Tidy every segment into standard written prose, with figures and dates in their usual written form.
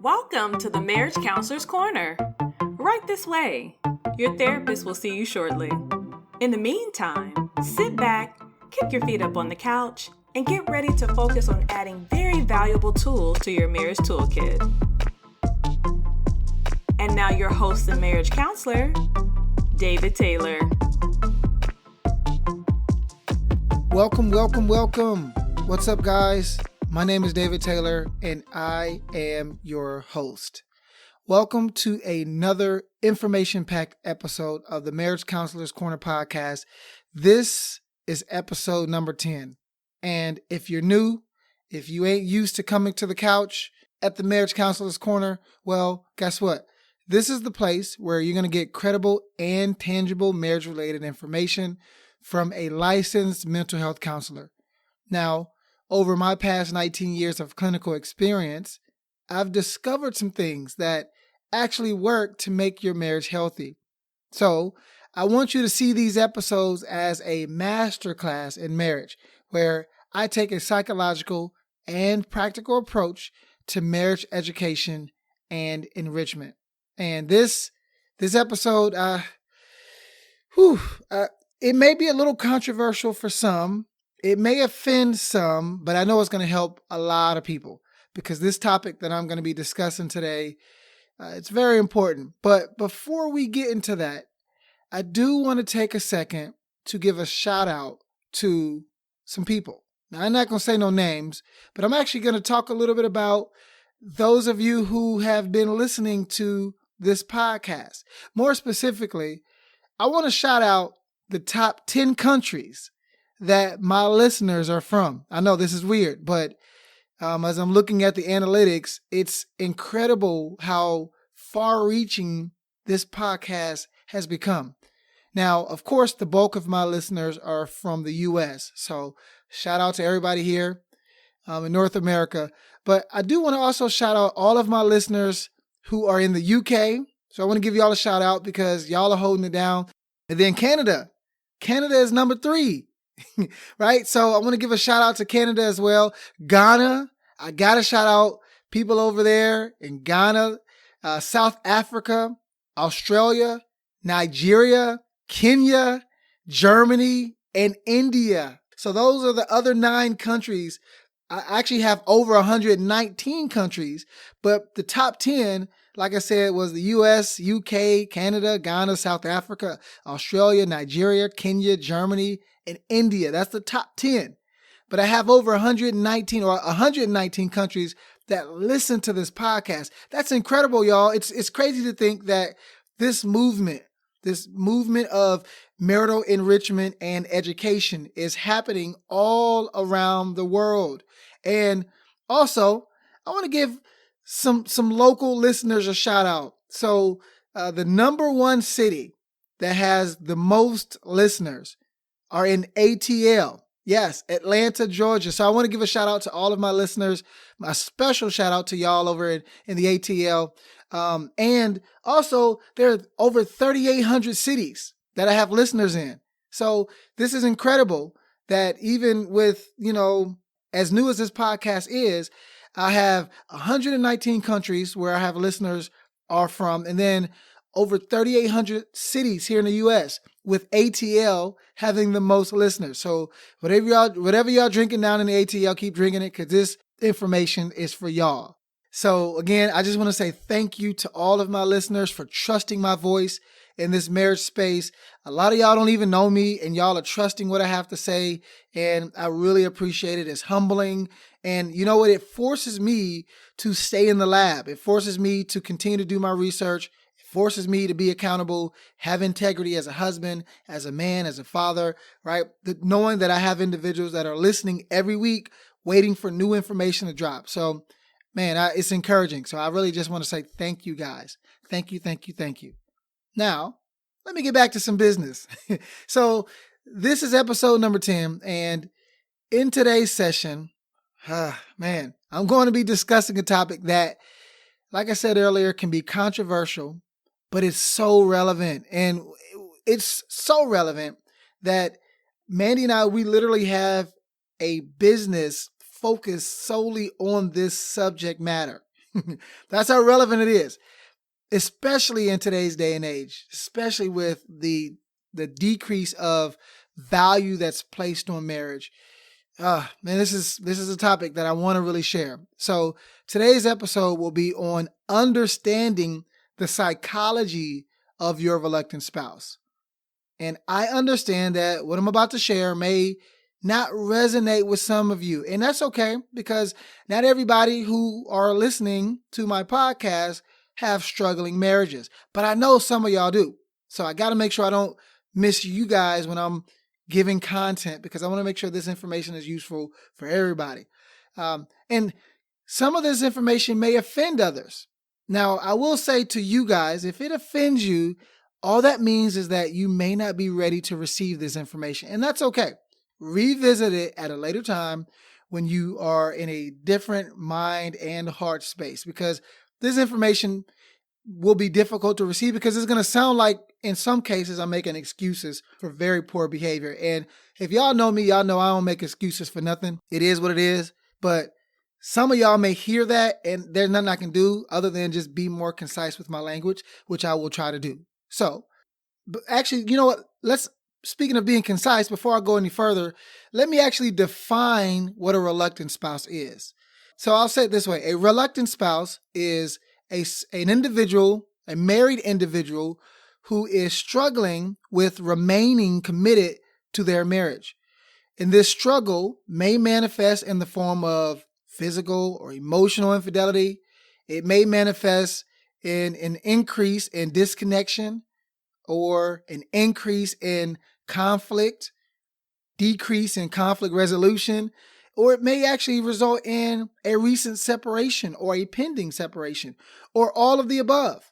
Welcome to the Marriage Counselor's Corner. Right this way. Your therapist will see you shortly. In the meantime, sit back, kick your feet up on the couch, and get ready to focus on adding very valuable tools to your marriage toolkit. And now your host and marriage counselor, David Taylor. Welcome. What's up, guys? My name is David Taylor, and I am your host. Welcome to another information-packed episode of the Marriage Counselor's Corner podcast. This is episode number 10. And if you're new, if you ain't used to coming to the couch at the Marriage Counselor's Corner, well, guess what? This is the place where you're going to get credible and tangible marriage-related information from a licensed mental health counselor. Now, over my past 19 years of clinical experience, I've discovered some things that actually work to make your marriage healthy. So, I want you to see these episodes as a masterclass in marriage, where I take a psychological and practical approach to marriage education and enrichment. And this episode, it may be a little controversial for some. It may offend some, but I know it's going to help a lot of people because this topic that I'm going to be discussing today, it's very important. But before we get into that, I do want to take a second to give a shout out to some people. Now, I'm not going to say no names, but I'm actually going to talk a little bit about those of you who have been listening to this podcast. More specifically, I want to shout out the top 10 countries that my listeners are from. I know this is weird, but as I'm looking at the analytics, it's incredible how far-reaching this podcast has become. Now, of course, the bulk of my listeners are from the U.S., so shout out to everybody here in North America. But I do want to also shout out all of my listeners who are in the UK. So I want to give y'all a shout out because y'all are holding it down. And then Canada. Canada is number 3. Right? So I want to give a shout out to Canada as well. Ghana, I got to shout out people over there in Ghana, South Africa, Australia, Nigeria, Kenya, Germany, and India. So those are the other 9 countries. I actually have over 119 countries, but the top 10, like I said, was the US, UK, Canada, Ghana, South Africa, Australia, Nigeria, Kenya, Germany, and India. That's the top 10. But I have over 119 countries that listen to this podcast. That's incredible, y'all. It's crazy to think that this movement of marital enrichment and education is happening all around the world. And also, I want to give some local listeners a shout out. So the number 1 city that has the most listeners are in ATL. Yes, Atlanta, Georgia. So I want to give a shout out to all of my listeners. My special shout out to y'all over in the ATL. And also there are over 3,800 cities that I have listeners in. So this is incredible that even with, as new as this podcast is, I have 119 countries where I have listeners are from, and then over 3,800 cities here in the U.S. with ATL having the most listeners. So whatever y'all drinking down in the ATL, keep drinking it because this information is for y'all. So again, I just want to say thank you to all of my listeners for trusting my voice in this marriage space. A lot of y'all don't even know me and y'all are trusting what I have to say. And I really appreciate it. It's humbling. And you know what? It forces me to stay in the lab. It forces me to continue to do my research. It forces me to be accountable, have integrity as a husband, as a man, as a father, right? Knowing that I have individuals that are listening every week, waiting for new information to drop. So, man, it's encouraging. So I really just want to say thank you guys. Thank you. Now, let me get back to some business. So this is episode number 10. And in today's session, I'm going to be discussing a topic that, like I said earlier, can be controversial, but it's so relevant. And it's so relevant that Mandy and I, we literally have a business focused solely on this subject matter. That's how relevant it is, especially in today's day and age, especially with the decrease of value that's placed on marriage. Man, this is a topic that I want to really share. So today's episode will be on understanding the psychology of your reluctant spouse. And I understand that what I'm about to share may not resonate with some of you. And that's okay, because not everybody who are listening to my podcast have struggling marriages. But I know some of y'all do. So I got to make sure I don't miss you guys when I'm giving content, because I want to make sure this information is useful for everybody. And some of this information may offend others. Now, I will say to you guys, if it offends you, all that means is that you may not be ready to receive this information. And that's okay. Revisit it at a later time when you are in a different mind and heart space, because this information will be difficult to receive, because it's going to sound like, in some cases, I'm making excuses for very poor behavior. And if y'all know me, y'all know I don't make excuses for nothing. It is what it is. But some of y'all may hear that, and there's nothing I can do other than just be more concise with my language, which I will try to do. So, but actually, you know what? Speaking of being concise, before I go any further, let me actually define what a reluctant spouse is. So I'll say it this way. A reluctant spouse is an individual, a married individual, who is struggling with remaining committed to their marriage. And this struggle may manifest in the form of physical or emotional infidelity. It may manifest in an increase in disconnection, or an increase in conflict, decrease in conflict resolution, or it may actually result in a recent separation or a pending separation, or all of the above.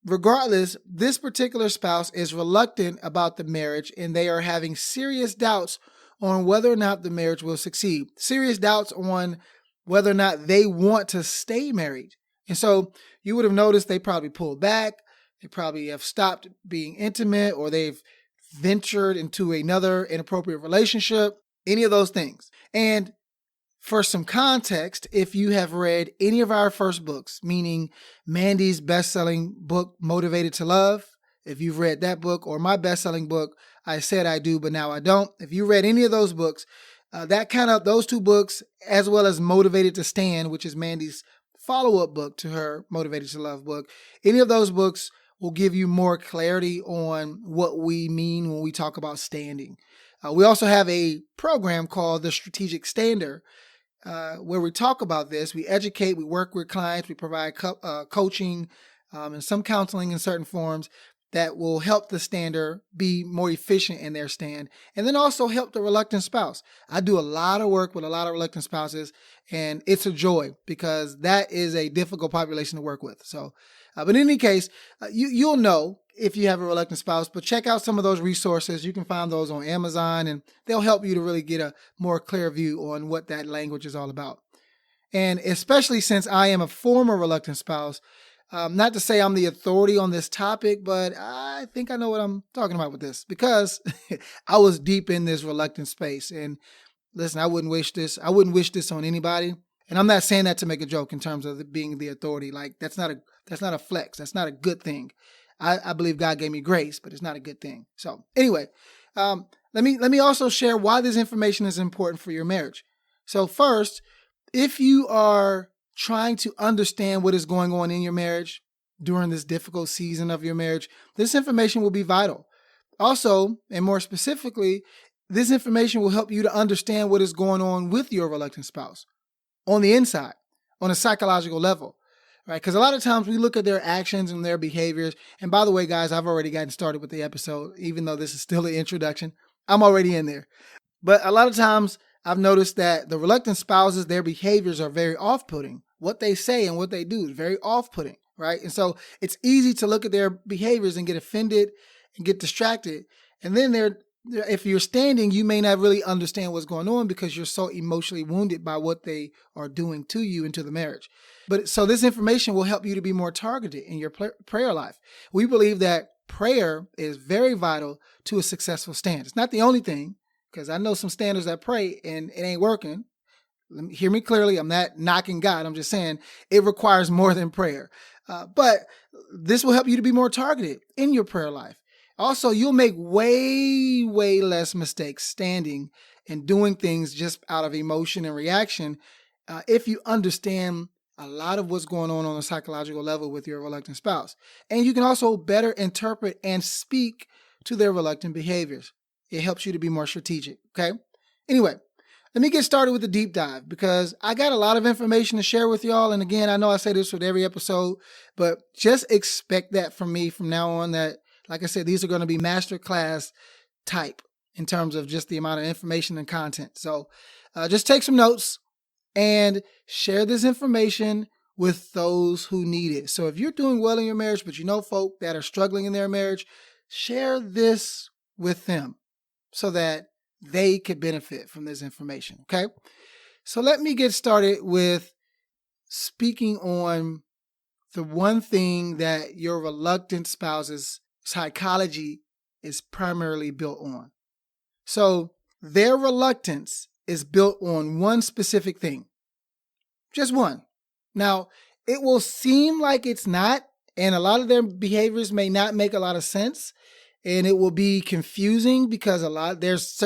Regardless, this particular spouse is reluctant about the marriage, and they are having serious doubts on whether or not the marriage will succeed, serious doubts on whether or not they want to stay married. And so you would have noticed they probably pulled back. They probably have stopped being intimate, or they've ventured into another inappropriate relationship, any of those things. And for some context, if you have read any of our first books, meaning Mandy's best-selling book, Motivated to Love, if you've read that book, or my best-selling book, I Said I Do, But Now I Don't. If you read any of those books, those two books, as well as Motivated to Stand, which is Mandy's follow-up book to her Motivated to Love book, any of those books will give you more clarity on what we mean when we talk about standing. We also have a program called the Strategic Stander, where we talk about this. We educate, we work with clients, we provide coaching and some counseling in certain forms that will help the stander be more efficient in their stand, and then also help the reluctant spouse. I do a lot of work with a lot of reluctant spouses, and it's a joy, because that is a difficult population to work with. So, but in any case, you'll know if you have a reluctant spouse, but check out some of those resources. You can find those on Amazon, and they'll help you to really get a more clear view on what that language is all about. And especially since I am a former reluctant spouse, not to say I'm the authority on this topic, but I think I know what I'm talking about with this, because I was deep in this reluctant space. And listen, I wouldn't wish this on anybody. And I'm not saying that to make a joke in terms of being the authority. Like, that's not a flex. That's not a good thing. I believe God gave me grace, but it's not a good thing. So anyway, let me also share why this information is important for your marriage. So first, if you are trying to understand what is going on in your marriage during this difficult season of your marriage, this information will be vital. Also, and more specifically, this information will help you to understand what is going on with your reluctant spouse on the inside, on a psychological level, right? Because a lot of times we look at their actions and their behaviors. And by the way, guys, I've already gotten started with the episode, even though this is still the introduction. I'm already in there. But a lot of times I've noticed that the reluctant spouses, their behaviors are very off-putting. What they say and what they do is very off-putting, right? And so it's easy to look at their behaviors and get offended and get distracted. And then if you're standing, you may not really understand what's going on, because you're so emotionally wounded by what they are doing to you and to the marriage. But so this information will help you to be more targeted in your prayer life. We believe that prayer is very vital to a successful stand. It's not the only thing, because I know some standers that pray and it ain't working. Hear me clearly. I'm not knocking God. I'm just saying it requires more than prayer. But this will help you to be more targeted in your prayer life. Also, you'll make way, way less mistakes standing and doing things just out of emotion and reaction if you understand a lot of what's going on a psychological level with your reluctant spouse. And you can also better interpret and speak to their reluctant behaviors. It helps you to be more strategic, okay? Anyway, let me get started with the deep dive because I got a lot of information to share with y'all. And again, I know I say this with every episode, but just expect that from me from now on that, like I said, these are going to be masterclass type in terms of just the amount of information and content. So just take some notes and share this information with those who need it. So if you're doing well in your marriage, but you know folk that are struggling in their marriage, share this with them so that they could benefit from this information, okay? So let me get started with speaking on the one thing that your reluctant spouse's psychology is primarily built on. So their reluctance is built on one specific thing, just one. Now, it will seem like it's not, and a lot of their behaviors may not make a lot of sense, and it will be confusing because there's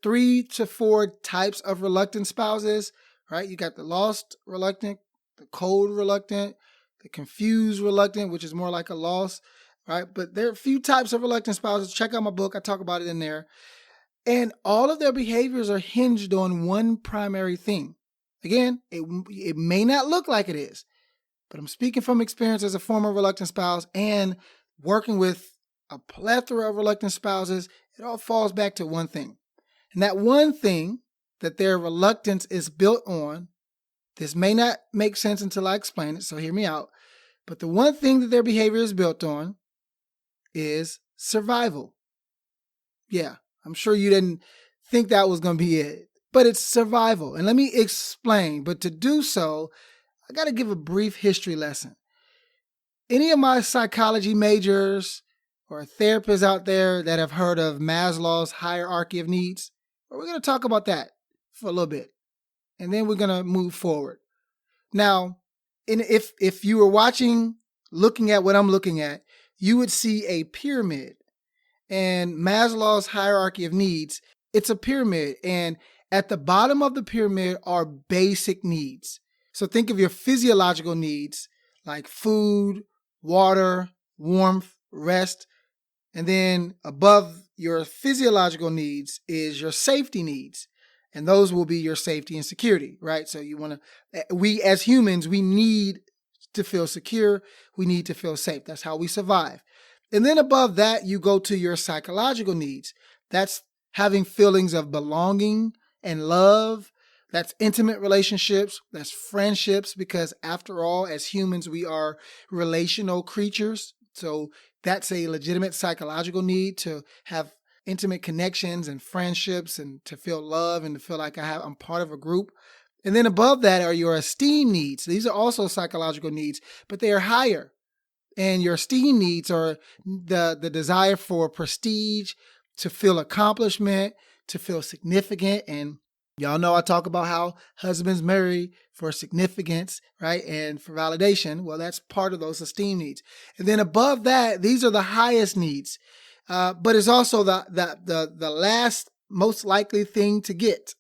3 to 4 types of reluctant spouses, right? You got the lost reluctant, the cold reluctant, the confused reluctant, which is more like a loss, right? But there are a few types of reluctant spouses. Check out my book. I talk about it in there. And all of their behaviors are hinged on one primary thing. Again, it may not look like it is, but I'm speaking from experience as a former reluctant spouse and working with a plethora of reluctant spouses. It all falls back to one thing. And that one thing that their reluctance is built on, this may not make sense until I explain it, so hear me out. But the one thing that their behavior is built on is survival. Yeah, I'm sure you didn't think that was going to be it, but it's survival. And let me explain. But to do so, I got to give a brief history lesson. Any of my psychology majors or therapists out there that have heard of Maslow's hierarchy of needs, we're going to talk about that for a little bit. And then we're going to move forward. Now, if you were looking at what I'm looking at, you would see a pyramid. And Maslow's hierarchy of needs, it's a pyramid. And at the bottom of the pyramid are basic needs. So think of your physiological needs like food, water, warmth, rest. And then above your physiological needs is your safety needs. And those will be your safety and security, right? So we as humans, we need to feel secure. We need to feel safe. That's how we survive. And then above that, you go to your psychological needs. That's having feelings of belonging and love. That's intimate relationships. That's friendships, because after all, as humans, we are relational creatures. So that's a legitimate psychological need, to have intimate connections and friendships and to feel love and to feel like I'm part of a group. And then above that are your esteem needs. These are also psychological needs, but they are higher. And your esteem needs are the desire for prestige, to feel accomplishment, to feel significant. And y'all know I talk about how husbands marry for significance, right? And for validation. Well, that's part of those esteem needs. And then above that, these are the highest needs. But it's also the last most likely thing to get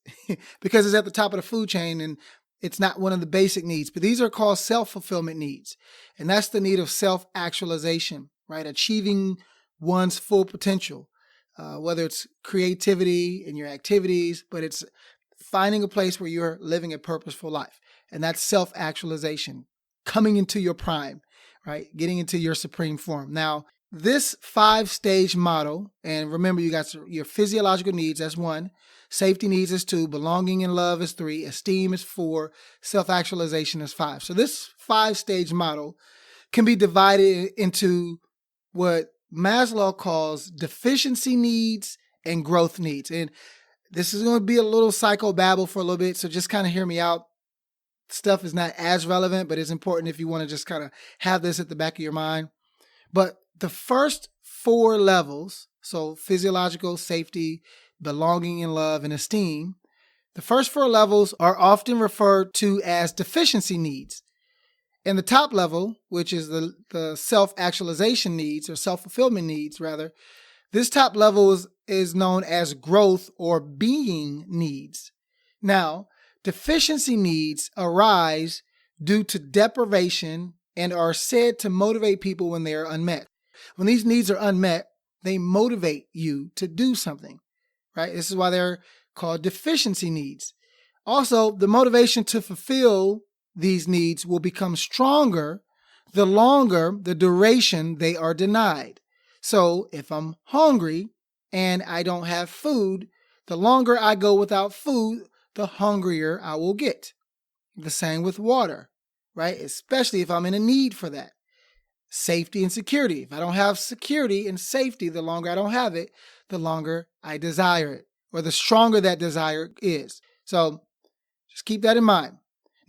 because it's at the top of the food chain and it's not one of the basic needs. But these are called self-fulfillment needs. And that's the need of self-actualization, right? Achieving one's full potential, whether it's creativity in your activities, but it's finding a place where you're living a purposeful life. And that's self-actualization, coming into your prime, right? Getting into your supreme form. Now, this 5-stage model, and remember, you got your physiological needs, that's 1. Safety needs is 2. Belonging and love is 3. Esteem is 4. Self-actualization is 5. So this 5-stage model can be divided into what Maslow calls deficiency needs and growth needs. And this is going to be a little psychobabble for a little bit, so just kind of hear me out. Stuff is not as relevant, but it's important if you want to just kind of have this at the back of your mind. But the first 4 levels, so physiological, safety, belonging and love, and esteem, The first four levels are often referred to as deficiency needs. And the top level, which is the self-actualization needs or self-fulfillment needs rather, this top level is known as growth or being needs. Now, deficiency needs arise due to deprivation and are said to motivate people when they are unmet. When these needs are unmet, they motivate you to do something, right? This is why they're called deficiency needs. Also, the motivation to fulfill these needs will become stronger the longer the duration they are denied. So if I'm hungry and I don't have food, the longer I go without food, the hungrier I will get. The same with water, right? Especially if I'm in a need for that. Safety and security. If I don't have security and safety, the longer I don't have it, the longer I desire it, or the stronger that desire is. So just keep that in mind.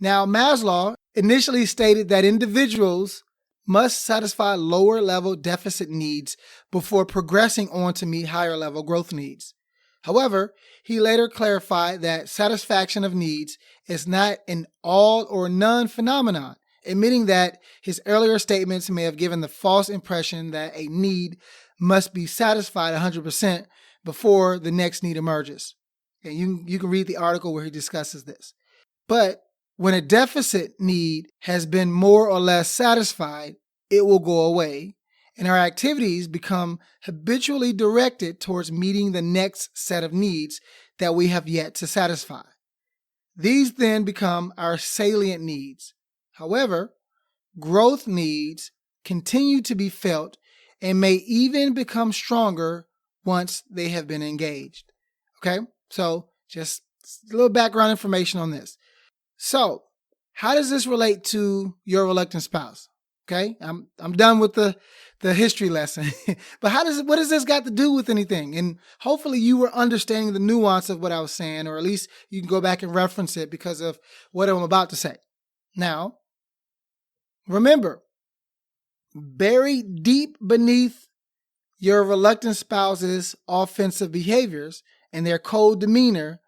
Now, Maslow initially stated that individuals must satisfy lower level deficit needs before progressing on to meet higher level growth needs. However, he later clarified that satisfaction of needs is not an all or none phenomenon, admitting that his earlier statements may have given the false impression that a need must be satisfied 100% before the next need emerges. And you can read the article where he discusses this. But when a deficit need has been more or less satisfied, it will go away, and our activities become habitually directed towards meeting the next set of needs that we have yet to satisfy. These then become our salient needs. However, growth needs continue to be felt and may even become stronger once they have been engaged. Okay, so just a little background information on this. So, how does this relate to your reluctant spouse? Okay, I'm done with the history lesson. But what has this got to do with anything? And hopefully you were understanding the nuance of what I was saying, or at least you can go back and reference it because of what I'm about to say. Now, remember, buried deep beneath your reluctant spouse's offensive behaviors and their cold demeanor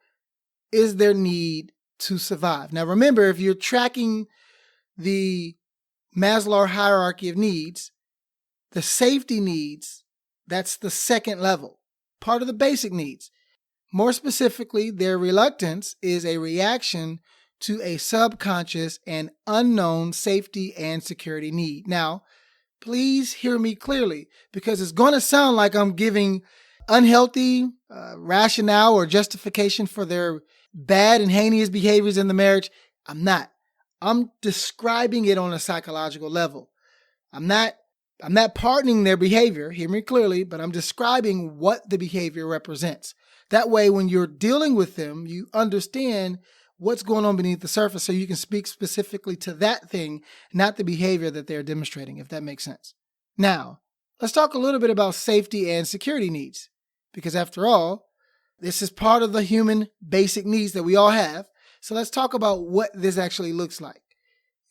is their need to survive. Now, remember, if you're tracking the Maslow hierarchy of needs, the safety needs, that's the second level, part of the basic needs. More specifically, their reluctance is a reaction to a subconscious and unknown safety and security need. Now, please hear me clearly, because it's going to sound like I'm giving unhealthy rationale or justification for their bad and heinous behaviors in the marriage. I'm not. I'm describing it on a psychological level. I'm not pardoning their behavior, hear me clearly, but I'm describing what the behavior represents. That way, when you're dealing with them, you understand what's going on beneath the surface so you can speak specifically to that thing, not the behavior that they're demonstrating, if that makes sense. Now, let's talk a little bit about safety and security needs, because after all, this is part of the human basic needs that we all have. So let's talk about what this actually looks like.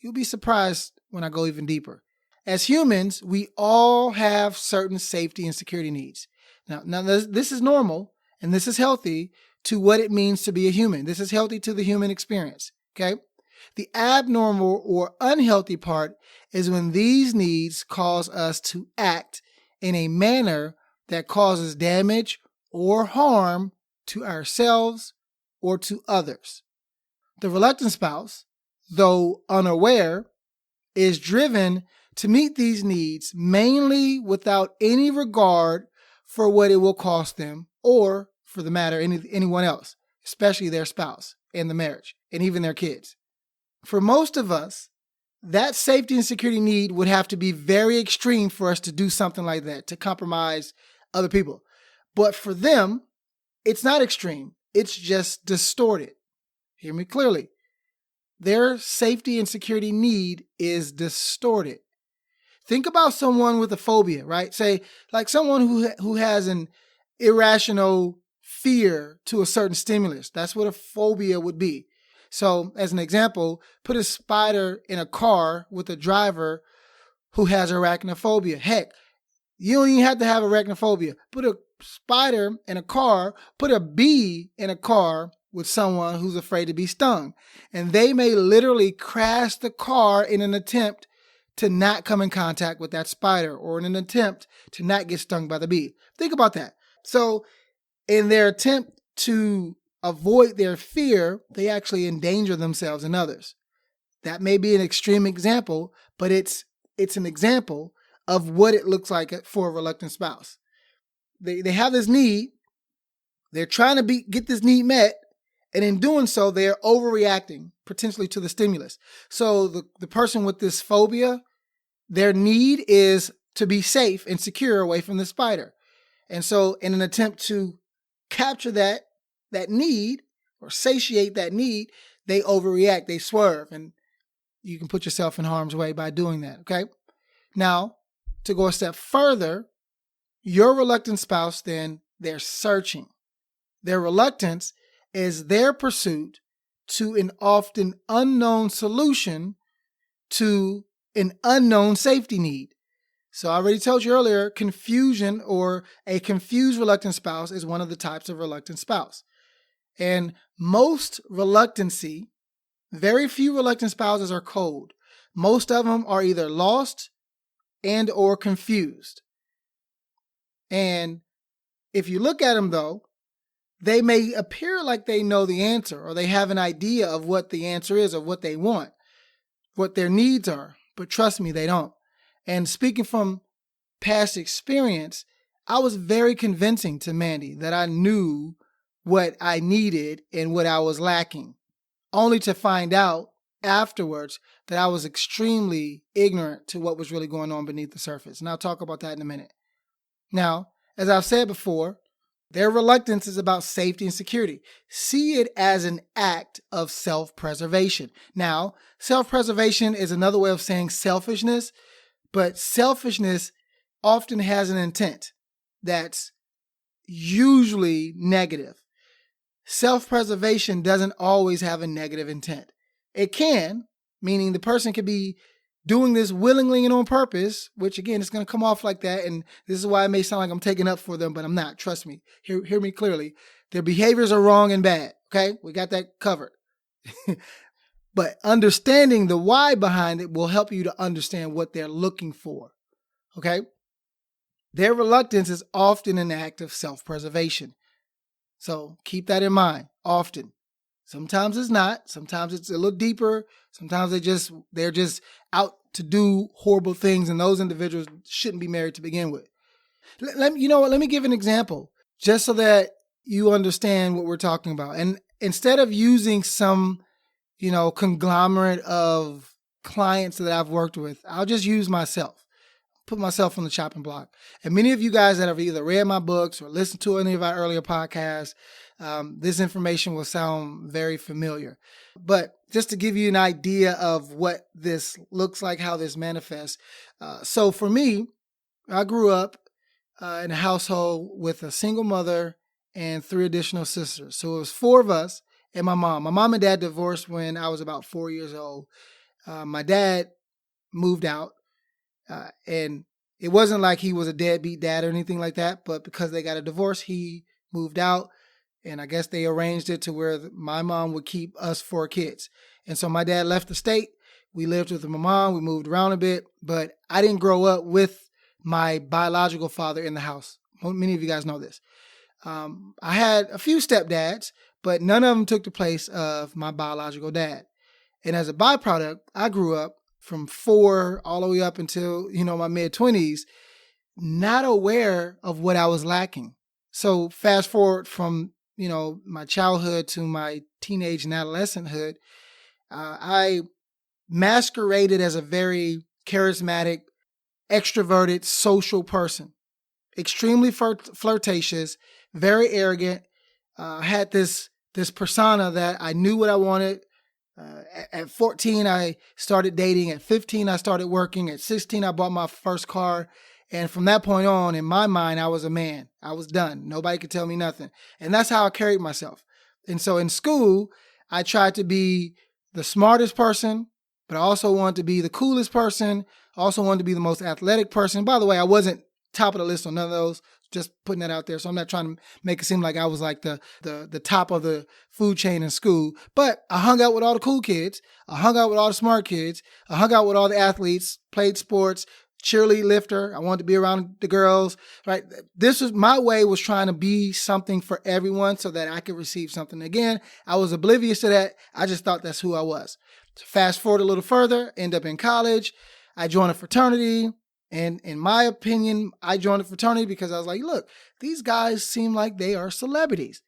You'll be surprised when I go even deeper. As humans, we all have certain safety and security needs. Now this is normal and this is healthy to what it means to be a human. This is healthy to the human experience, okay? The abnormal or unhealthy part is when these needs cause us to act in a manner that causes damage or harm to ourselves or to others. The reluctant spouse, though unaware, is driven to meet these needs mainly without any regard for what it will cost them or, for the matter, anyone else, especially their spouse and the marriage and even their kids. For most of us, that safety and security need would have to be very extreme for us to do something like that, to compromise other people. But for them, it's not extreme. It's just distorted. Hear me clearly. Their safety and security need is distorted. Think about someone with a phobia, right? Say, like someone who has an irrational fear to a certain stimulus. That's what a phobia would be. So, as an example, put a spider in a car with a driver who has arachnophobia. Heck, you don't even have to have arachnophobia. Put a spider in a car, put a bee in a car with someone who's afraid to be stung. And they may literally crash the car in an attempt to not come in contact with that spider or in an attempt to not get stung by the bee. Think about that. So in their attempt to avoid their fear, they actually endanger themselves and others. That may be an extreme example, but it's an example of what it looks like for a reluctant spouse. They have this need. They're trying to get this need met. And in doing so, they're overreacting potentially to the stimulus. So the person with this phobia, their need is to be safe and secure away from the spider. And so in an attempt to capture that need or satiate that need, they overreact, they swerve, and you can put yourself in harm's way by doing that, okay? Now, to go a step further, your reluctant spouse, then, they're searching. Their reluctance is their pursuit to an often unknown solution to an unknown safety need. So I already told you earlier, confusion or a confused reluctant spouse is one of the types of reluctant spouse. And most reluctancy, very few reluctant spouses are cold. Most of them are either lost and or confused. And if you look at them though, they may appear like they know the answer or they have an idea of what the answer is or what they want, what their needs are. But trust me, they don't. And speaking from past experience, I was very convincing to Mandy that I knew what I needed and what I was lacking, only to find out afterwards that I was extremely ignorant to what was really going on beneath the surface. And I'll talk about that in a minute. Now, as I've said before, their reluctance is about safety and security. See it as an act of self-preservation. Now, self-preservation is another way of saying selfishness, but selfishness often has an intent that's usually negative. Self-preservation doesn't always have a negative intent. It can, meaning the person could be doing this willingly and on purpose, which again, it's going to come off like that. And this is why it may sound like I'm taking up for them, but I'm not. Trust me. Hear me clearly. Their behaviors are wrong and bad. Okay. We got that covered. But understanding the why behind it will help you to understand what they're looking for. Okay. Their reluctance is often an act of self-preservation. So keep that in mind. Often. Sometimes it's not. Sometimes it's a little deeper. Sometimes they're just out to do horrible things, and those individuals shouldn't be married to begin with. Let me give an example just so that you understand what we're talking about. And instead of using some, conglomerate of clients that I've worked with, I'll just use myself. Put myself on the chopping block. And many of you guys that have either read my books or listened to any of our earlier podcasts, this information will sound very familiar. But just to give you an idea of what this looks like, how this manifests. So for me, I grew up in a household with a single mother and 3 additional sisters. So it was 4 of us and my mom. My mom and dad divorced when I was about 4 years old. My dad moved out. And it wasn't like he was a deadbeat dad or anything like that, but because they got a divorce, he moved out. And I guess they arranged it to where my mom would keep us 4 kids. And so my dad left the state. We lived with my mom. We moved around a bit, but I didn't grow up with my biological father in the house. Many of you guys know this. I had a few stepdads, but none of them took the place of my biological dad. And as a byproduct, I grew up from 4 all the way up until, my mid-20s, not aware of what I was lacking. So fast forward from, my childhood to my teenage and adolescenthood, I masqueraded as a very charismatic, extroverted, social person. Extremely flirtatious, very arrogant. Had this persona that I knew what I wanted. At 14, I started dating. At 15, I started working. At 16, I bought my first car. And from that point on, in my mind, I was a man. I was done. Nobody could tell me nothing. And that's how I carried myself. And so in school, I tried to be the smartest person, but I also wanted to be the coolest person. I also wanted to be the most athletic person. By the way, I wasn't top of the list on none of those. Just putting that out there. So I'm not trying to make it seem like I was like the top of the food chain in school. But I hung out with all the cool kids. I hung out with all the smart kids. I hung out with all the athletes, played sports, cheerlead lifter. I wanted to be around the girls, right? This was my way, was trying to be something for everyone so that I could receive something. Again, I was oblivious to that. I just thought that's who I was. So fast forward a little further, end up in college. I joined a fraternity. And in my opinion, I joined a fraternity because I was like, look, these guys seem like they are celebrities.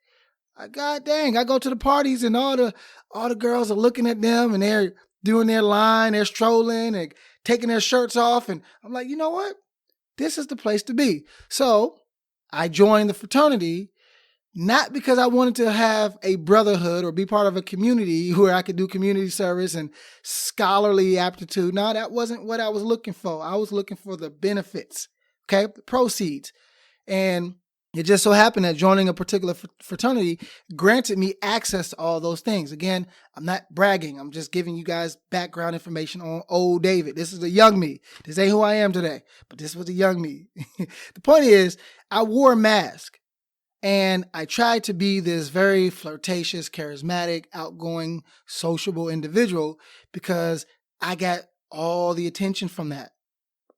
God dang, I go to the parties and all the girls are looking at them and they're doing their line, they're strolling and taking their shirts off. And I'm like, you know what? This is the place to be. So I joined the fraternity, not because I wanted to have a brotherhood or be part of a community where I could do community service and scholarly aptitude. No, that wasn't what I was looking for. I was looking for the benefits, okay, the proceeds. And it just so happened that joining a particular fraternity granted me access to all those things. Again, I'm not bragging. I'm just giving you guys background information on old David. This is the young me. This ain't who I am today, but this was the young me. The point is, I wore a mask. And I tried to be this very flirtatious, charismatic, outgoing, sociable individual because I got all the attention from that,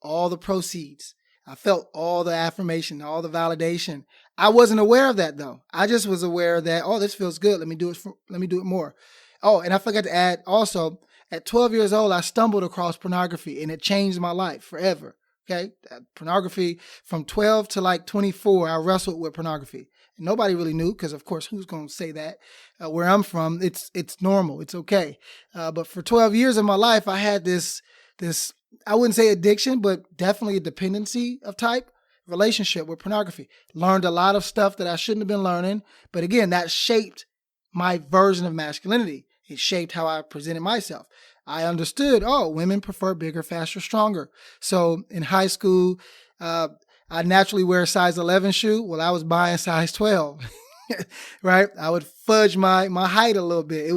all the proceeds. I felt all the affirmation, all the validation. I wasn't aware of that though. I just was aware that, oh, this feels good. Let me do it more. Oh, and I forgot to add also, at 12 years old, I stumbled across pornography and it changed my life forever. Okay. Pornography from 12 to like 24, I wrestled with pornography. And nobody really knew because, of course, who's going to say that? Where I'm from, it's normal. It's okay. But for 12 years of my life, I had this, I wouldn't say addiction, but definitely a dependency of type relationship with pornography. Learned a lot of stuff that I shouldn't have been learning. But again, that shaped my version of masculinity. It shaped how I presented myself. I understood, oh, women prefer bigger, faster, stronger. So in high school, I naturally wear a size 11 shoe. Well, I was buying size 12, right? I would fudge my height a little bit.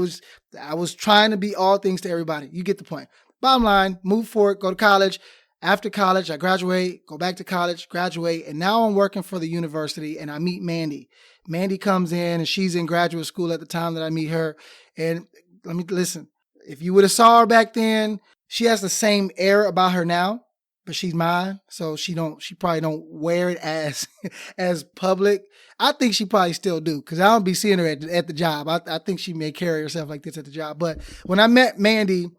I was trying to be all things to everybody. You get the point. Bottom line, move forward, go to college. After college, I graduate, go back to college, graduate, and now I'm working for the university and I meet Mandy. Mandy comes in and she's in graduate school at the time that I meet her. And let me listen, if you would have saw her back then, she has the same air about her now. But she's mine, so she probably don't wear it as public. I think she probably still do, because I don't be seeing her at the job. I think she may carry herself like this at the job. But when I met Mandy,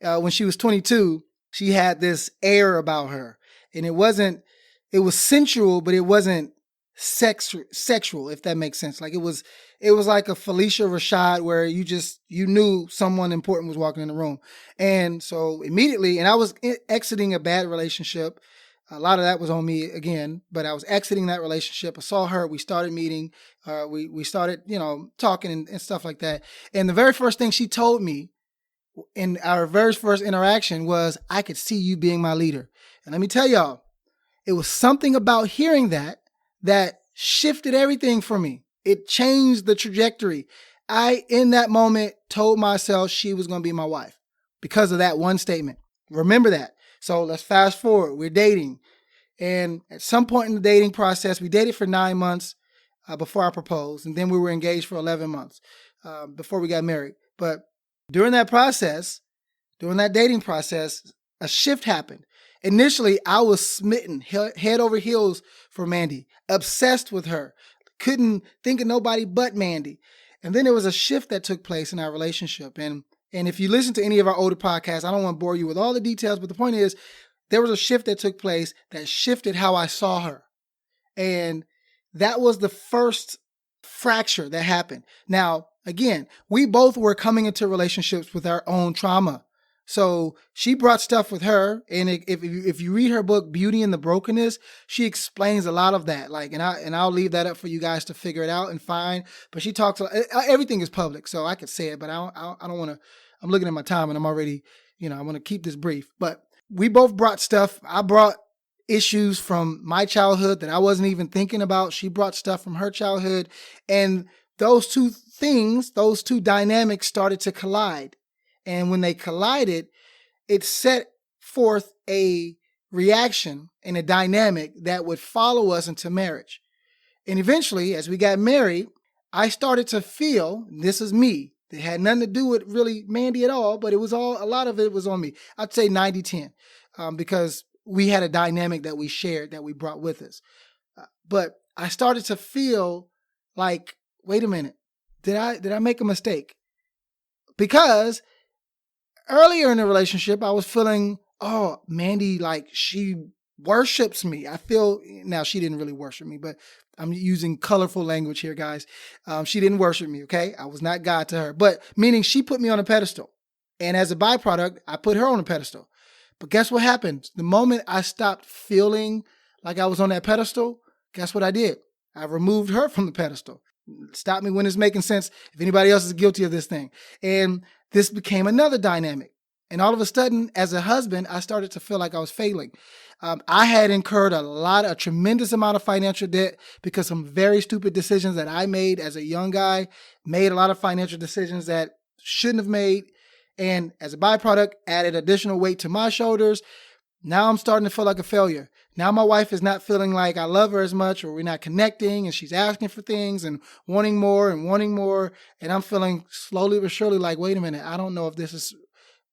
when she was 22, she had this air about her. And it was sensual, but it wasn't sexual, if that makes sense. Like it was like a Felicia Rashad where you knew someone important was walking in the room. And so immediately, and I was exiting a bad relationship. A lot of that was on me again, but I was exiting that relationship. I saw her, we started meeting, we started, talking and stuff like that. And the very first thing she told me in our very first interaction was, I could see you being my leader. And let me tell y'all, it was something about hearing that shifted everything for me. It changed the trajectory. I, in that moment, told myself she was going to be my wife because of that one statement. Remember that. So let's fast forward. We're dating. And at some point in the dating process, we dated for 9 months before I proposed. And then we were engaged for 11 months before we got married. But during that dating process, a shift happened. Initially, I was smitten, head over heels for Mandy, obsessed with her, couldn't think of nobody but Mandy. And then there was a shift that took place in our relationship. And if you listen to any of our older podcasts, I don't want to bore you with all the details, but the point is, there was a shift that took place that shifted how I saw her. And that was the first fracture that happened. Now, again, we both were coming into relationships with our own trauma. So she brought stuff with her, and if you read her book Beauty in the Brokenness, she explains a lot of that. And I'll leave that up for you guys to figure it out and find. But she talks. Everything is public, so I could say it, but I don't want to. I'm looking at my time, and I'm already. I want to keep this brief. But we both brought stuff. I brought issues from my childhood that I wasn't even thinking about. She brought stuff from her childhood, and those two dynamics started to collide. And when they collided, it set forth a reaction and a dynamic that would follow us into marriage. And eventually, as we got married, I started to feel, this is me, it had nothing to do with really Mandy at all, but a lot of it was on me. I'd say 90-10, because we had a dynamic that we shared, that we brought with us. But I started to feel like, wait a minute, did I make a mistake? Because earlier in the relationship, I was feeling, oh, Mandy, like she worships me. I feel, now she didn't really worship me, but I'm using colorful language here, guys. She didn't worship me, okay? I was not God to her, but meaning she put me on a pedestal. And as a byproduct, I put her on a pedestal. But guess what happened? The moment I stopped feeling like I was on that pedestal, guess what I did? I removed her from the pedestal. Stop me when it's making sense if anybody else is guilty of this thing. And this became another dynamic. And all of a sudden, as a husband, I started to feel like I was failing. I had incurred a tremendous amount of financial debt because some very stupid decisions that I made as a young guy, made a lot of financial decisions that shouldn't have made. And as a byproduct, added additional weight to my shoulders. Now I'm starting to feel like a failure. Now my wife is not feeling like I love her as much, or we're not connecting, and she's asking for things and wanting more and wanting more. And I'm feeling slowly but surely like, wait a minute, I don't know if this is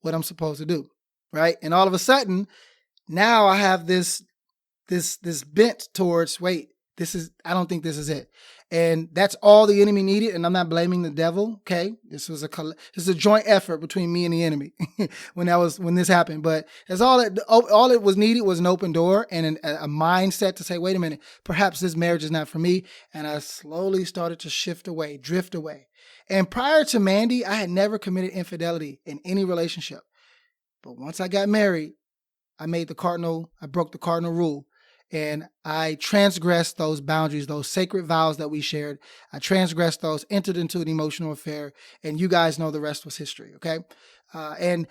what I'm supposed to do, right? And all of a sudden, now I have this bent towards, wait, I don't think this is it. And that's all the enemy needed. And I'm not blaming the devil. Okay. This is a joint effort between me and the enemy when this happened. But that's all it was needed was an open door and a mindset to say, wait a minute, perhaps this marriage is not for me. And I slowly started to drift away. And prior to Mandy, I had never committed infidelity in any relationship. But once I got married, I broke the cardinal rule. And I transgressed those boundaries, those sacred vows that we shared. I transgressed those, entered into an emotional affair, and you guys know the rest was history. Okay, and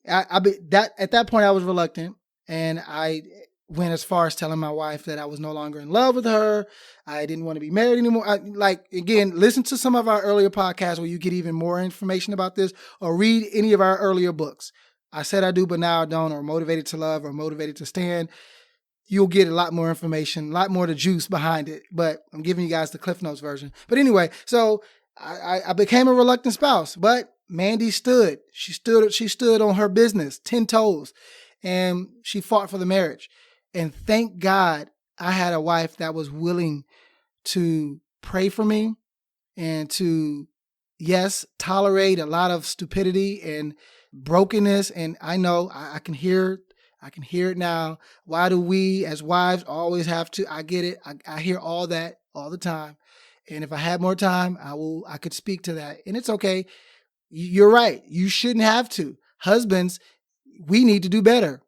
at that point I was reluctant, and I went as far as telling my wife that I was no longer in love with her. I didn't want to be married anymore. Again, listen to some of our earlier podcasts where you get even more information about this, or read any of our earlier books. I Said I Do, But Now I Don't, or Motivated to Love, or Motivated to Stand. You'll get a lot more information, a lot more of the juice behind it, but I'm giving you guys the Cliff Notes version. But anyway, so I became a reluctant spouse, but Mandy stood. She stood on her business, 10 toes, and she fought for the marriage. And thank God I had a wife that was willing to pray for me and to, yes, tolerate a lot of stupidity and brokenness. And I know I can hear it now. Why do we as wives always have to? I get it. I hear all that all the time. And if I had more time, I could speak to that. And it's okay. You're right. You shouldn't have to. Husbands, we need to do better,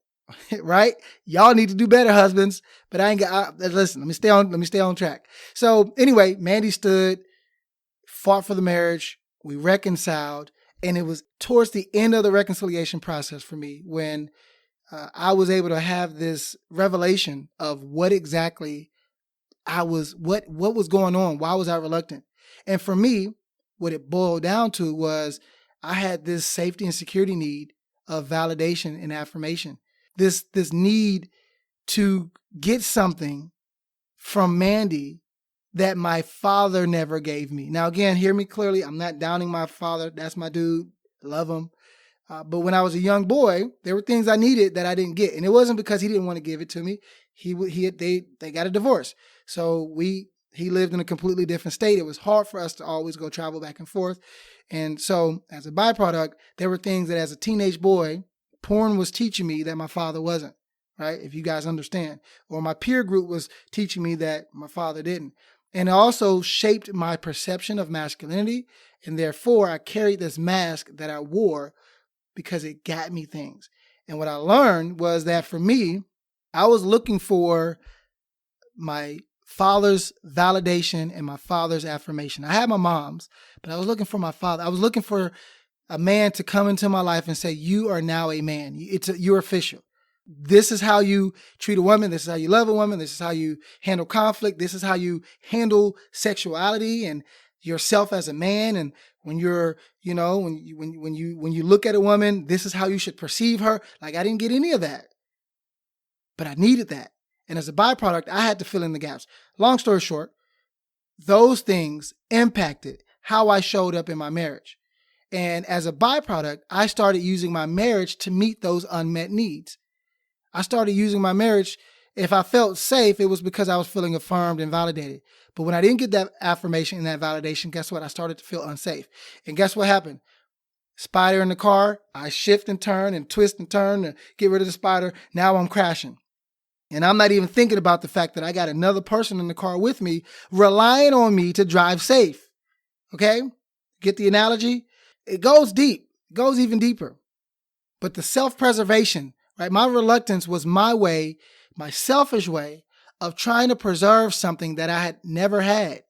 right? Y'all need to do better, husbands. But listen, let me stay on track. So anyway, Mandy stood, fought for the marriage. We reconciled. And it was towards the end of the reconciliation process for me when I was able to have this revelation of what exactly what was going on. Why was I reluctant? And for me, what it boiled down to was I had this safety and security need of validation and affirmation. This need to get something from Mandy that my father never gave me. Now, again, hear me clearly. I'm not downing my father. That's my dude. Love him. But when I was a young boy, there were things I needed that I didn't get. And it wasn't because he didn't want to give it to me. They got a divorce. So he lived in a completely different state. It was hard for us to always go travel back and forth. And so as a byproduct, there were things that as a teenage boy, porn was teaching me that my father wasn't, right? If you guys understand. Or my peer group was teaching me that my father didn't. And it also shaped my perception of masculinity. And therefore, I carried this mask that I wore because it got me things. And what I learned was that for me, I was looking for my father's validation and my father's affirmation. I had my mom's, but I was looking for my father. I was looking for a man to come into my life and say, you are now a man. You're official. This is how you treat a woman. This is how you love a woman. This is how you handle conflict. This is how you handle sexuality and yourself as a man. And when you're, when you look at a woman, this is how you should perceive her. Like I didn't get any of that. but I needed that. And as a byproduct, I had to fill in the gaps. Long story short, those things impacted how I showed up in my marriage. And as a byproduct, I started using my marriage to meet those unmet needs. I started using my marriage. If I felt safe, it was because I was feeling affirmed and validated. But when I didn't get that affirmation and that validation, guess what? I started to feel unsafe. And guess what happened? Spider in the car, I shift and turn and twist and turn to get rid of the spider. Now I'm crashing. And I'm not even thinking about the fact that I got another person in the car with me, relying on me to drive safe. Okay? Get the analogy? It goes deep. It goes even deeper. But the self-preservation, right? My reluctance was my way, my selfish way of trying to preserve something that I had never had.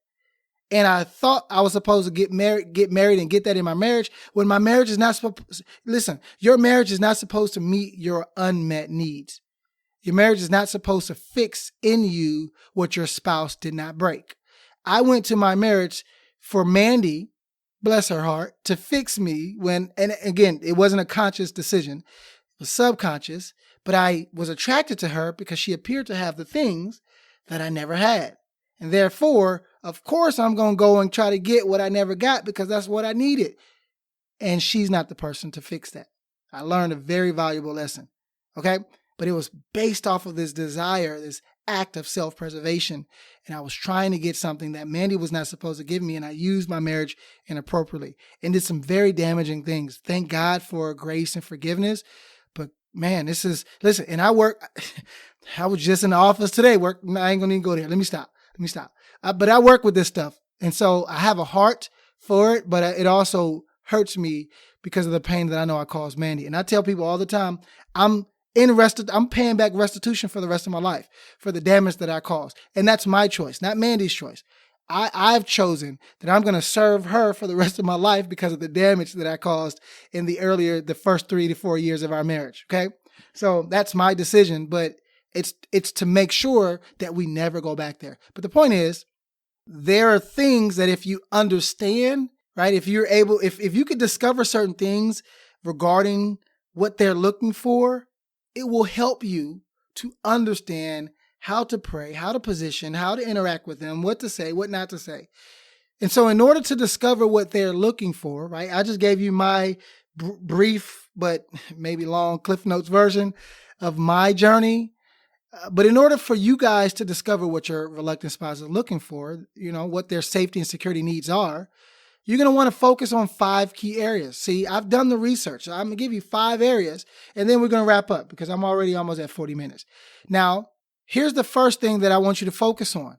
And I thought I was supposed to get married and get that in my marriage when my marriage is not supposed, listen, your marriage is not supposed to meet your unmet needs. Your marriage is not supposed to fix in you what your spouse did not break. I went to my marriage for Mandy, bless her heart, to fix me and again, it wasn't a conscious decision. It was subconscious, but I was attracted to her because she appeared to have the things that I never had. And therefore, of course, I'm going to go and try to get what I never got because that's what I needed. And she's not the person to fix that. I learned a very valuable lesson. Okay. But it was based off of this desire, this act of self-preservation. And I was trying to get something that Mandy was not supposed to give me. And I used my marriage inappropriately and did some very damaging things. Thank God for grace and forgiveness. But man, listen, and I was just in the office today. I ain't going to even go there. Let me stop. But I work with this stuff. And so I have a heart for it, but it also hurts me because of the pain that I know I caused Mandy. And I tell people all the time, I'm paying back restitution for the rest of my life for the damage that I caused. And that's my choice, not Mandy's choice. I've chosen that I'm going to serve her for the rest of my life because of the damage that I caused in the first 3 to 4 years of our marriage. Okay. So that's my decision, but it's to make sure that we never go back there. But the point is, there are things that if you understand, right? If you could discover certain things regarding what they're looking for, it will help you to understand how to pray, how to position, how to interact with them, what to say, what not to say. And so in order to discover what they're looking for, right, I just gave you my brief but maybe long Cliff Notes version of my journey. But in order for you guys to discover what your reluctant spouse is looking for, what their safety and security needs are, you're going to want to focus on 5 key areas. See, I've done the research. So I'm going to give you 5 areas, and then we're going to wrap up because I'm already almost at 40 minutes. Now, here's the first thing that I want you to focus on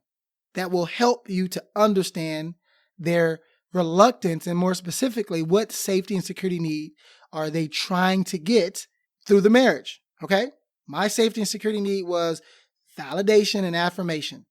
that will help you to understand their reluctance and more specifically, what safety and security need are they trying to get through the marriage, okay? My safety and security need was validation and affirmation.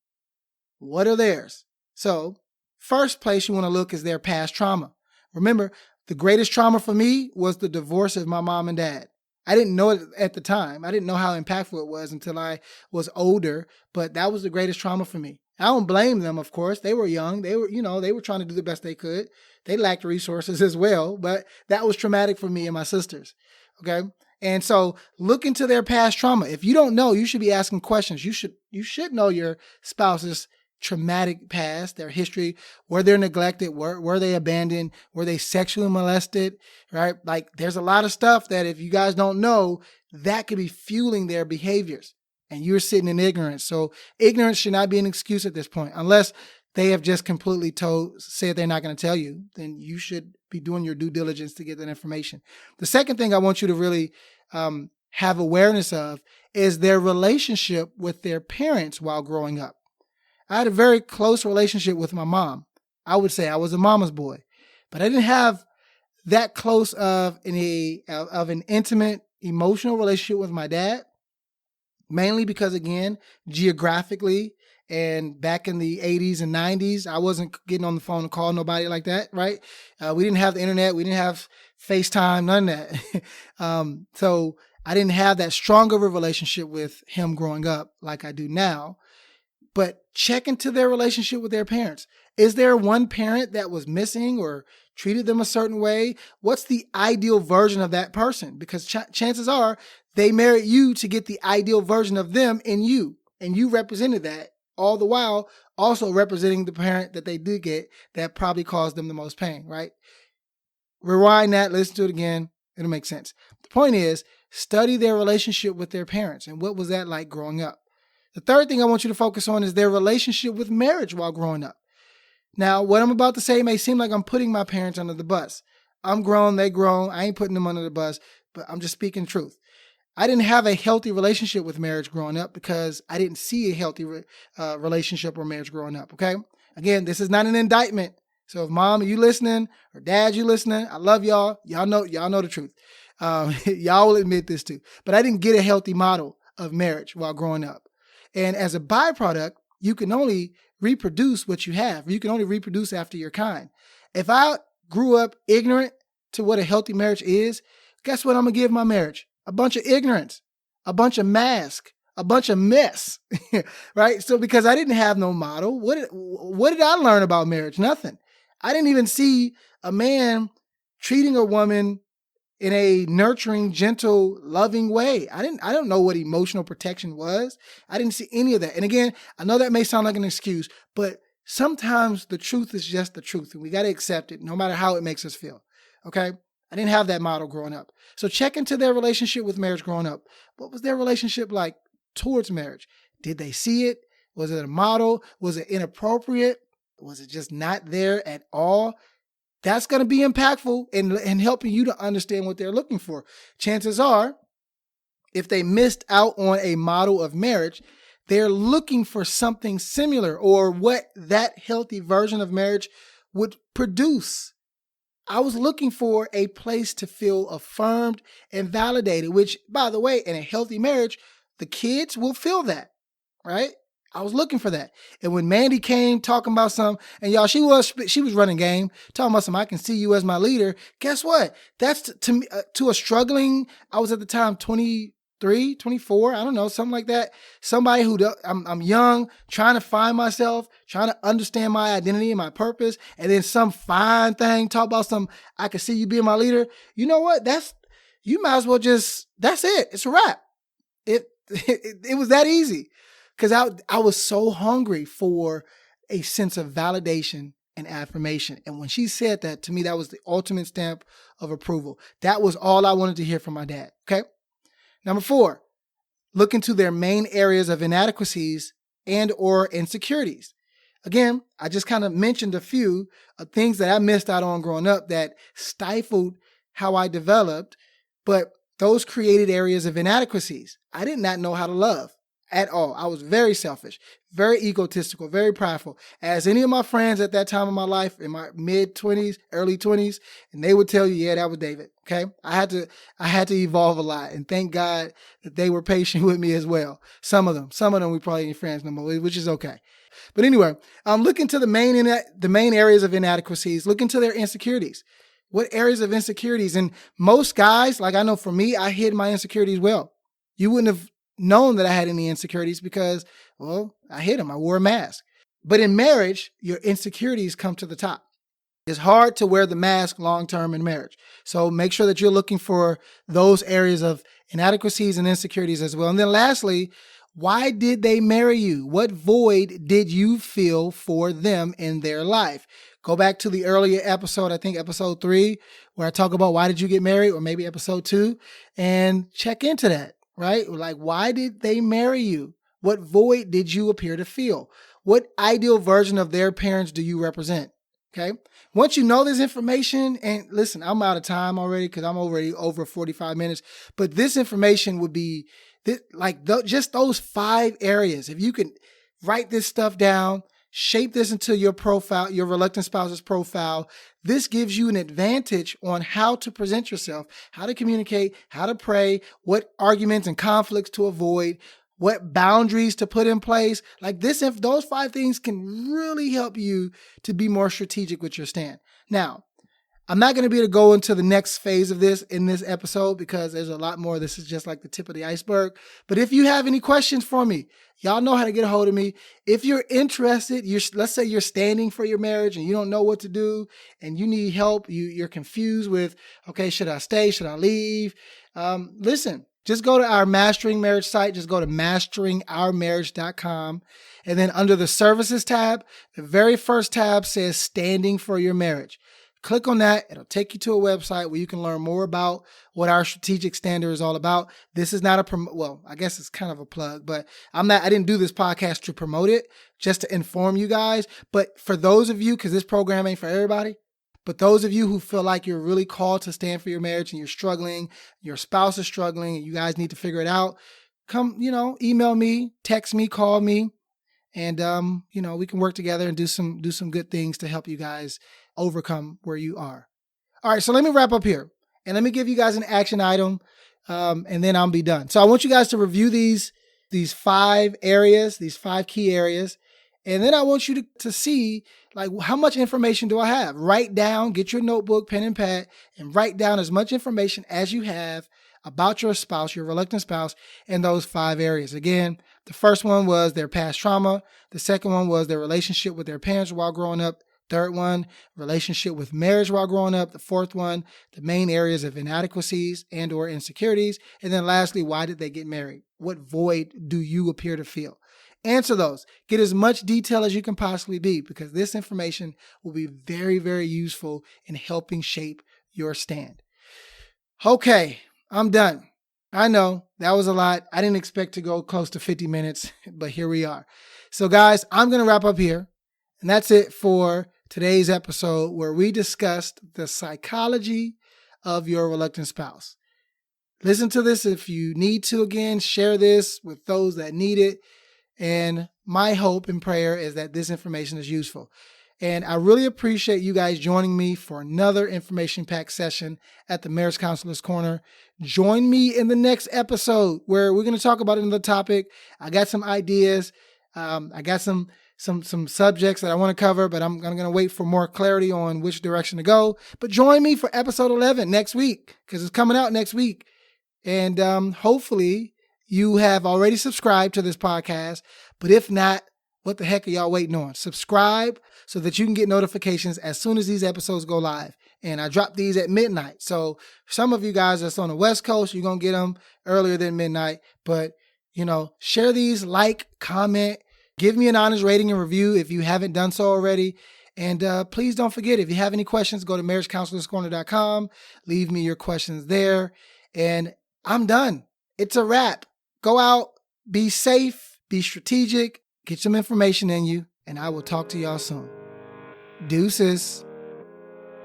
What are theirs? So, first place you want to look is their past trauma. Remember, the greatest trauma for me was the divorce of my mom and dad. I didn't know it at the time. I didn't know how impactful it was until I was older, but that was the greatest trauma for me. I don't blame them, of course. They were young. They were trying to do the best they could. They lacked resources as well, but that was traumatic for me and my sisters. Okay? And so look into their past trauma. If you don't know, you should be asking questions. You should know your spouse's traumatic past, their history. Were they neglected? Were they abandoned? Were they sexually molested? Right? Like there's a lot of stuff that if you guys don't know, that could be fueling their behaviors. And you're sitting in ignorance. So ignorance should not be an excuse at this point, unless they have just completely said they're not going to tell you, then you should be doing your due diligence to get that information. The second thing I want you to really have awareness of is their relationship with their parents while growing up. I had a very close relationship with my mom. I would say I was a mama's boy, but I didn't have that close of an intimate emotional relationship with my dad, mainly because, again, geographically, and back in the 80s and 90s, I wasn't getting on the phone and calling nobody like that, right? We didn't have the internet. We didn't have FaceTime, none of that. So I didn't have that strong of a relationship with him growing up like I do now. But check into their relationship with their parents. Is there one parent that was missing or treated them a certain way? What's the ideal version of that person? Because chances are They married you to get the ideal version of them in you. And you represented that, all the while also representing the parent that they did get that probably caused them the most pain, right? Rewind that, listen to it again. It'll make sense. The point is, study their relationship with their parents and what was that like growing up. The third thing I want you to focus on is their relationship with marriage while growing up. Now, what I'm about to say may seem like I'm putting my parents under the bus. I'm grown, they grown. I ain't putting them under the bus, but I'm just speaking truth. I didn't have a healthy relationship with marriage growing up because I didn't see a healthy relationship or marriage growing up, okay? Again, this is not an indictment. So if mom, are you listening? Or dad, you listening? I love y'all. Y'all know the truth. Y'all will admit this too. But I didn't get a healthy model of marriage while growing up. And as a byproduct, you can only reproduce what you have. You can only reproduce after your kind. If I grew up ignorant to what a healthy marriage is, guess what I'm going to give my marriage? A bunch of ignorance, a bunch of mask, a bunch of mess, right? So because I didn't have no model, what did I learn about marriage? Nothing. I didn't even see a man treating a woman in a nurturing, gentle, loving way. I don't know what emotional protection was. I didn't see any of that. And again, I know that may sound like an excuse, but sometimes the truth is just the truth and we got to accept it no matter how it makes us feel. Okay? I didn't have that model growing up. So check into their relationship with marriage growing up. What was their relationship like towards marriage? Did they see it? Was it a model? Was it inappropriate? Was it just not there at all? That's going to be impactful in helping you to understand what they're looking for. Chances are, if they missed out on a model of marriage, they're looking for something similar or what that healthy version of marriage would produce. I was looking for a place to feel affirmed and validated, which, by the way, in a healthy marriage, the kids will feel that, right? I was looking for that. And when Mandy came talking about something, and y'all, she was running game, talking about something, I can see you as my leader. Guess what? That's to me, to a struggling, I was at the time 23, 24, I don't know, something like that. Somebody I'm young, trying to find myself, trying to understand my identity and my purpose. And then some fine thing, talk about I can see you being my leader. You know what? You might as well that's it. It's a wrap. It was that easy. Because I was so hungry for a sense of validation and affirmation. And when she said that, to me, that was the ultimate stamp of approval. That was all I wanted to hear from my dad. Okay. Number 4, look into their main areas of inadequacies and or insecurities. Again, I just kind of mentioned a few of things that I missed out on growing up that stifled how I developed, but those created areas of inadequacies. I did not know how to love at all. I was very selfish, very egotistical, very prideful. As any of my friends at that time of my life, in my mid-20s, early 20s, and they would tell you, yeah, that was David. Okay. I had to evolve a lot, and thank God that they were patient with me as well. Some of them we probably ain't friends no more, which is okay. But anyway, look into the main areas of inadequacies. Look into their insecurities. What areas of insecurities? And most guys, like I know for me, I hid my insecurities well. You wouldn't have known that I had any insecurities because, well, I hid them. I wore a mask. But in marriage, your insecurities come to the top. It's hard to wear the mask long-term in marriage. So make sure that you're looking for those areas of inadequacies and insecurities as well. And then lastly, why did they marry you? What void did you feel for them in their life? Go back to the earlier episode, I think episode 3, where I talk about why did you get married, or maybe episode 2, and check into that. Right? Like, why did they marry you? What void did you appear to feel? What ideal version of their parents do you represent? Okay. Once you know this information, and listen, I'm out of time already because I'm already over 45 minutes, but this information would be just those 5 areas. If you can write this stuff down, shape this into your profile, your reluctant spouse's profile. This gives you an advantage on how to present yourself, how to communicate, how to pray, what arguments and conflicts to avoid, what boundaries to put in place. Like this, if those 5 things can really help you to be more strategic with your stand. Now, I'm not going to be able to go into the next phase of this in this episode because there's a lot more. This is just like the tip of the iceberg. But if you have any questions for me, y'all know how to get a hold of me. If you're interested, let's say you're standing for your marriage and you don't know what to do and you need help, you're confused with, okay, should I stay? Should I leave? Listen, just go to our Mastering Marriage site. Just go to masteringourmarriage.com. And then under the services tab, the very first tab says Standing for Your Marriage. Click on that. It'll take you to a website where you can learn more about what our strategic standard is all about. This is not I guess it's kind of a plug, but I didn't do this podcast to promote it, just to inform you guys. But for those of you, because this program ain't for everybody, but those of you who feel like you're really called to stand for your marriage and you're struggling, your spouse is struggling, and you guys need to figure it out, come, email me, text me, call me, and we can work together and do some good things to help you guys overcome where you are. All right, so let me wrap up here and let me give you guys an action item, and then I'll be done. So I want you guys to review these 5 areas, these 5 key areas, and then I want you to see, like, how much information do I have? Write down, get your notebook, pen and pad, and write down as much information as you have about your spouse, your reluctant spouse, in those 5 areas. Again, the first one was their past trauma. The second one was their relationship with their parents while growing up. Third one, relationship with marriage while growing up. The fourth one, the main areas of inadequacies and or insecurities. And then lastly, why did they get married? What void do you appear to feel? Answer those. Get as much detail as you can possibly be, because this information will be very, very useful in helping shape your stand. Okay, I'm done. I know that was a lot. I didn't expect to go close to 50 minutes, but here we are. So guys, I'm going to wrap up here. And that's it for today's episode, where we discussed the psychology of your reluctant spouse. Listen to this if you need to. Again, share this with those that need it. And my hope and prayer is that this information is useful. And I really appreciate you guys joining me for another information-packed session at the Marriage Counselor's Corner. Join me in the next episode where we're going to talk about another topic. I got some ideas. I got some subjects that I want to cover, but I'm going to wait for more clarity on which direction to go. But join me for episode 11 next week, because it's coming out next week. And hopefully you have already subscribed to this podcast. But if not, what the heck are y'all waiting on? Subscribe so that you can get notifications as soon as these episodes go live. And I drop these at midnight. So some of you guys that's on the West Coast, you're going to get them earlier than midnight. But, share these, like, comment, give me an honest rating and review if you haven't done so already. And please don't forget, if you have any questions, go to marriagecounselorscorner.com. Leave me your questions there. And I'm done. It's a wrap. Go out, be safe, be strategic, get some information in you, and I will talk to y'all soon. Deuces.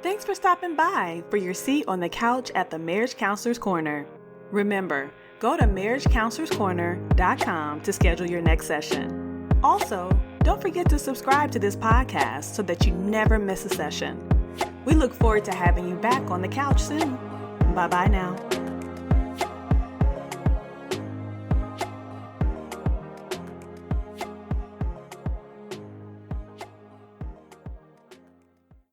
Thanks for stopping by for your seat on the couch at the Marriage Counselor's Corner. Remember, go to marriagecounselorscorner.com to schedule your next session. Also, don't forget to subscribe to this podcast so that you never miss a session. We look forward to having you back on the couch soon. Bye-bye now.